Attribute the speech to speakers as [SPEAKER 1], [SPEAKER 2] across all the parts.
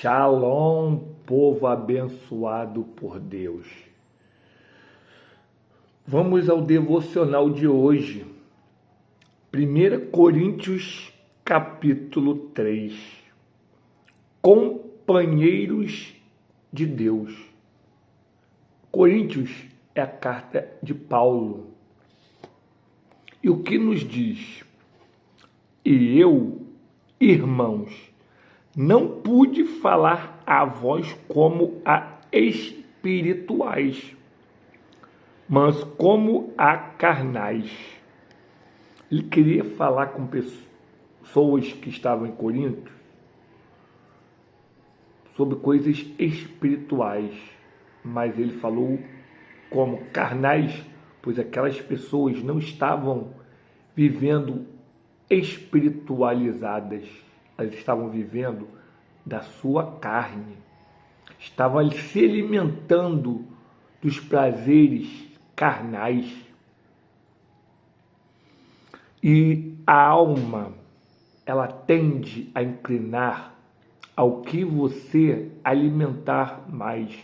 [SPEAKER 1] Shalom, povo abençoado por Deus. Vamos ao devocional de hoje. 1 Coríntios, capítulo 3. Companheiros de Deus. Coríntios é a carta de Paulo. E o que nos diz? E eu, irmãos, não pude falar a vós como a espirituais, mas como a carnais. Ele queria falar com pessoas que estavam em Corinto sobre coisas espirituais, mas ele falou como carnais, pois aquelas pessoas não estavam vivendo espiritualizadas, elas estavam vivendo da sua carne, estavam se alimentando dos prazeres carnais. E a alma, ela tende a inclinar ao que você alimentar mais.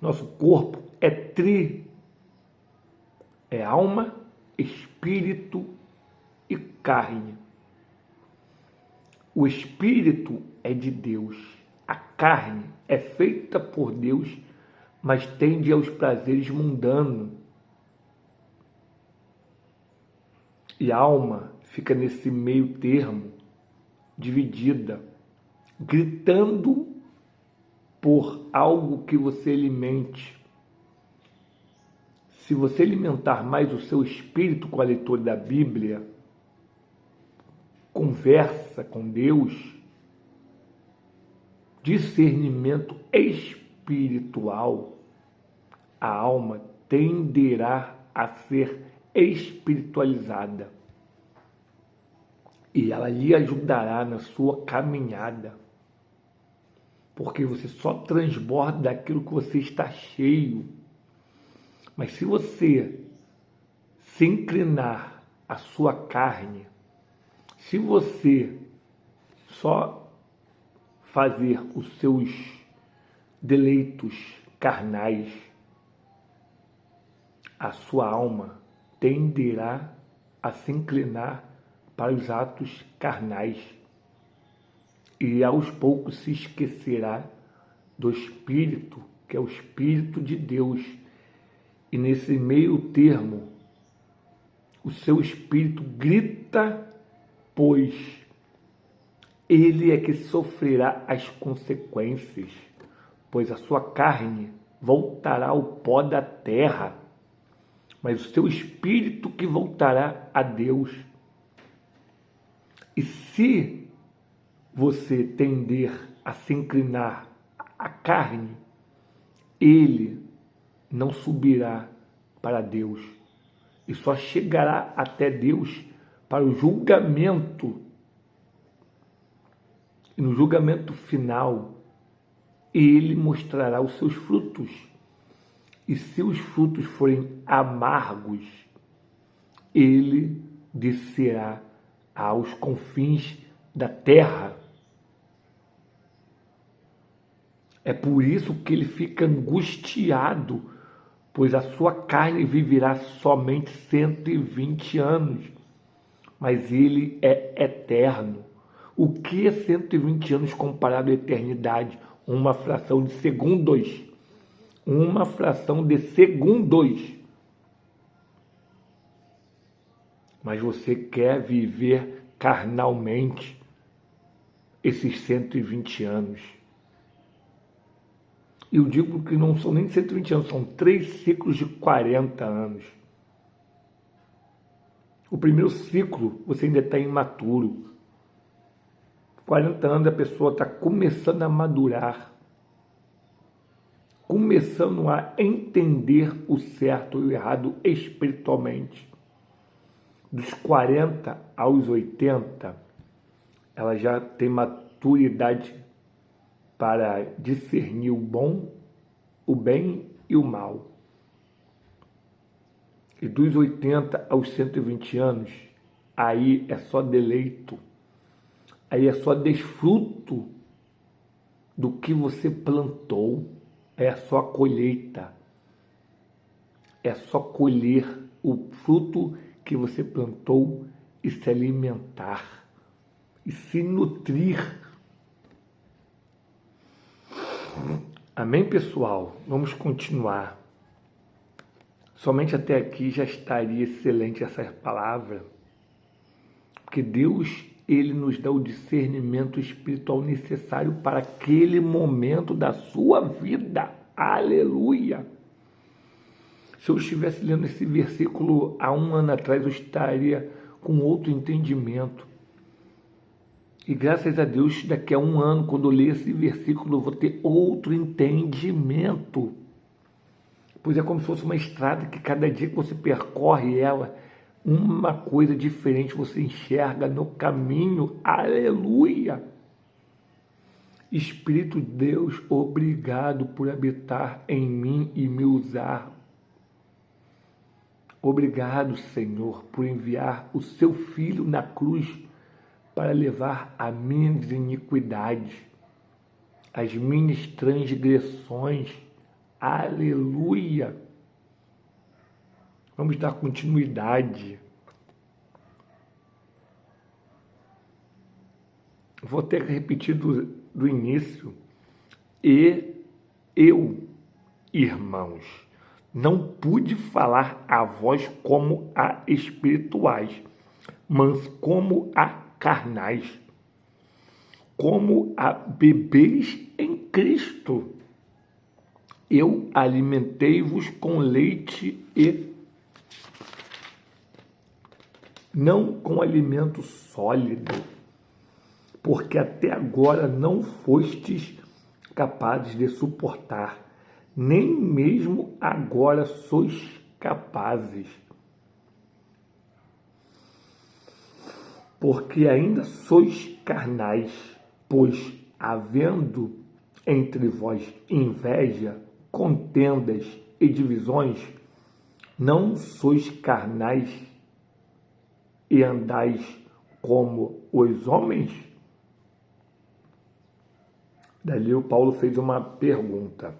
[SPEAKER 1] Nosso corpo é alma, espírito e carne. O espírito é de Deus, a carne é feita por Deus, mas tende aos prazeres mundanos. E a alma fica nesse meio termo, dividida, gritando por algo que você alimente. Se você alimentar mais o seu espírito com a leitura da Bíblia, conversa com Deus, discernimento espiritual, a alma tenderá a ser espiritualizada e ela lhe ajudará na sua caminhada, porque você só transborda daquilo que você está cheio. Mas se você se inclinar à sua carne, se você só fazer os seus deleitos carnais, a sua alma tenderá a se inclinar para os atos carnais e aos poucos se esquecerá do Espírito, que é o Espírito de Deus. E nesse meio termo, o seu espírito grita, pois ele é que sofrerá as consequências, pois a sua carne voltará ao pó da terra, mas o seu espírito que voltará a Deus. E se você tender a se inclinar à carne, ele não subirá para Deus e só chegará até Deus para o julgamento. E no julgamento final, ele mostrará os seus frutos. E se os frutos forem amargos, ele descerá aos confins da terra. É por isso que ele fica angustiado, pois a sua carne viverá somente 120 anos, mas ele é eterno. O que é 120 anos comparado à eternidade? Uma fração de segundos. Uma fração de segundos. Mas você quer viver carnalmente esses 120 anos. Eu digo que não são nem 120 anos, são 3 ciclos de 40 anos. O primeiro ciclo, você ainda está imaturo. 40 anos a pessoa está começando a madurar, começando a entender o certo e o errado espiritualmente. Dos 40 aos 80, ela já tem maturidade para discernir o bom, o bem e o mal. E dos 80 aos 120 anos, aí é só deleito, aí é só desfruto do que você plantou. É só a colheita. É só colher o fruto que você plantou e se alimentar e se nutrir. Amém, pessoal? Vamos continuar. Somente até aqui já estaria excelente essa palavra, porque Deus, Ele nos dá o discernimento espiritual necessário para aquele momento da sua vida. Aleluia! Se eu estivesse lendo esse versículo há um ano atrás, eu estaria com outro entendimento. E graças a Deus, daqui a um ano, quando eu ler esse versículo, eu vou ter outro entendimento. Pois é como se fosse uma estrada que cada dia que você percorre ela, uma coisa diferente você enxerga no caminho. Aleluia! Espírito de Deus, obrigado por habitar em mim e me usar. Obrigado, Senhor, por enviar o seu Filho na cruz para levar as minhas iniquidades, as minhas transgressões. Aleluia! Vamos dar continuidade. Vou ter que repetir do início. E eu, irmãos, não pude falar a vós como a espirituais, mas como a carnais, como a bebês em Cristo. Eu alimentei-vos com leite e não com alimento sólido, porque até agora não fostes capazes de suportar, nem mesmo agora sois capazes. Porque ainda sois carnais, pois havendo entre vós inveja, contendas e divisões, não sois carnais e andais como os homens? Dali o Paulo fez uma pergunta.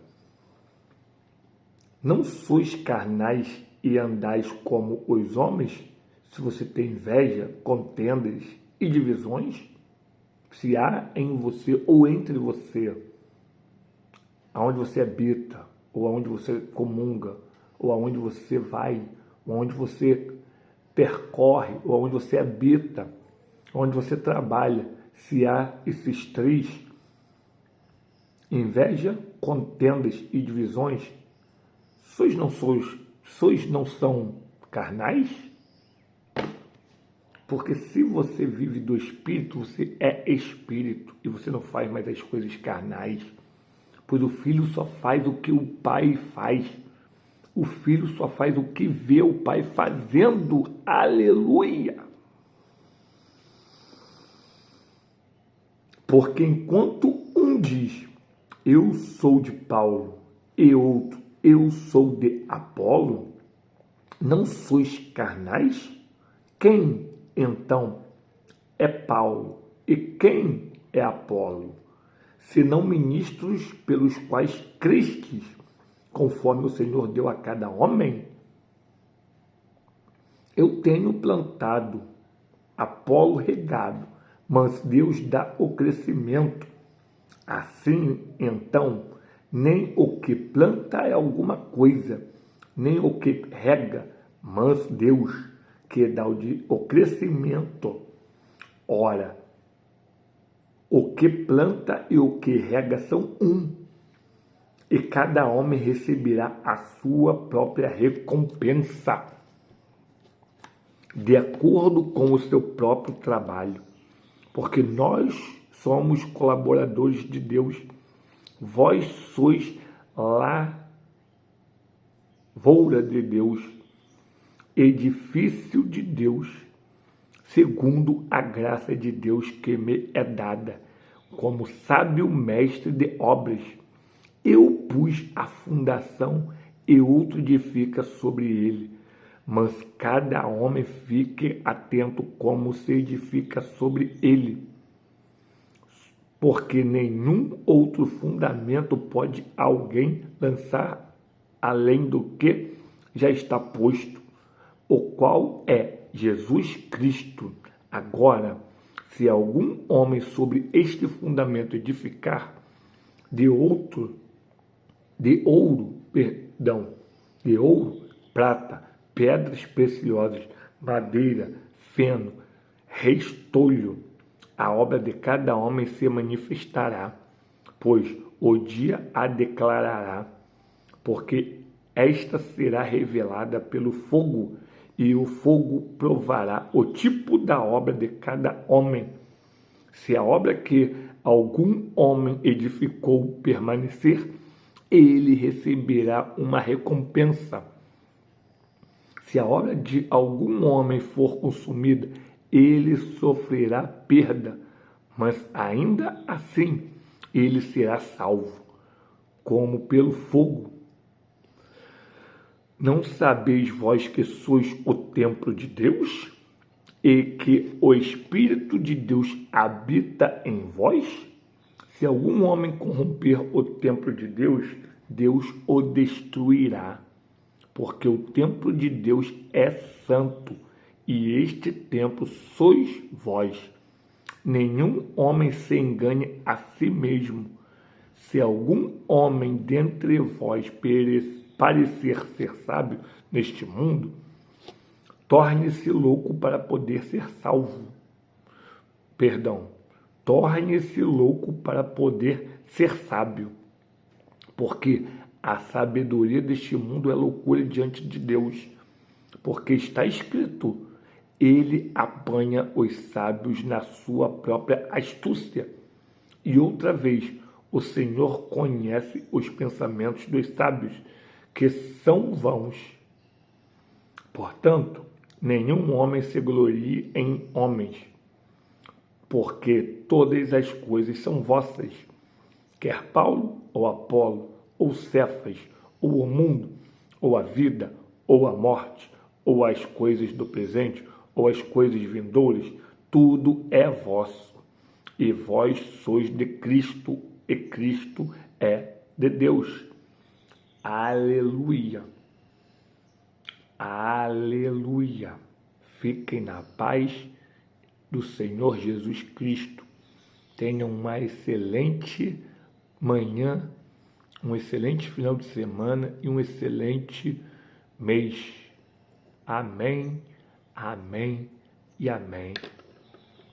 [SPEAKER 1] Não sois carnais e andais como os homens? Se você tem inveja, contendas e divisões, se há em você ou entre você, aonde você habita, ou aonde você comunga, ou aonde você vai, ou aonde você percorre, ou aonde você habita, onde você trabalha, se há esses três, inveja, contendas e divisões, sois não são carnais? Porque se você vive do Espírito, você é Espírito e você não faz mais as coisas carnais. Pois o Filho só faz o que o Pai faz. O Filho só faz o que vê o Pai fazendo. Aleluia! Porque enquanto um diz, eu sou de Paulo, e outro, eu sou de Apolo, não sois carnais? Quem, então, é Paulo e quem é Apolo? Senão ministros pelos quais crestes, conforme o Senhor deu a cada homem? Eu tenho plantado, Apolo regado, mas Deus dá o crescimento. Assim, então, nem o que planta é alguma coisa, nem o que rega, mas Deus que dá o crescimento. Ora, o que planta e o que rega são um, e cada homem receberá a sua própria recompensa, de acordo com o seu próprio trabalho, porque nós somos colaboradores de Deus, vós sois lavoura de Deus, edifício de Deus, segundo a graça de Deus que me é dada, como sábio mestre de obras. Eu pus a fundação e outro edifica sobre ele, mas cada homem fique atento como se edifica sobre ele. porque nenhum outro fundamento pode alguém lançar além do que já está posto, o qual é Jesus Cristo. Agora, se algum homem sobre este fundamento edificar de ouro, prata, pedras preciosas, madeira, feno, restolho, a obra de cada homem se manifestará, pois o dia a declarará, porque esta será revelada pelo fogo, e o fogo provará o tipo da obra de cada homem. Se a obra que algum homem edificou permanecer, ele receberá uma recompensa. Se a obra de algum homem for consumida, ele sofrerá perda, mas ainda assim ele será salvo, como pelo fogo. Não sabeis vós que sois o templo de Deus e que o Espírito de Deus habita em vós? Se algum homem corromper o templo de Deus, Deus o destruirá, porque o templo de Deus é santo, e este templo sois vós. Nenhum homem se engane a si mesmo. Se algum homem dentre vós parecer ser sábio neste mundo, torne-se louco para poder ser salvo. Torne-se louco para poder ser sábio, porque a sabedoria deste mundo é loucura diante de Deus, porque está escrito: ele apanha os sábios na sua própria astúcia. E outra vez, o Senhor conhece os pensamentos dos sábios, que são vãos. Portanto, nenhum homem se glorie em homens, porque todas as coisas são vossas, quer Paulo ou Apolo, ou Cefas, ou o mundo, ou a vida, ou a morte, ou as coisas do presente, ou as coisas vindouras, tudo é vosso, e vós sois de Cristo, e Cristo é de Deus. Aleluia! Aleluia! Fiquem na paz do Senhor Jesus Cristo. Tenham uma excelente manhã, um excelente final de semana e um excelente mês. Amém, amém e amém.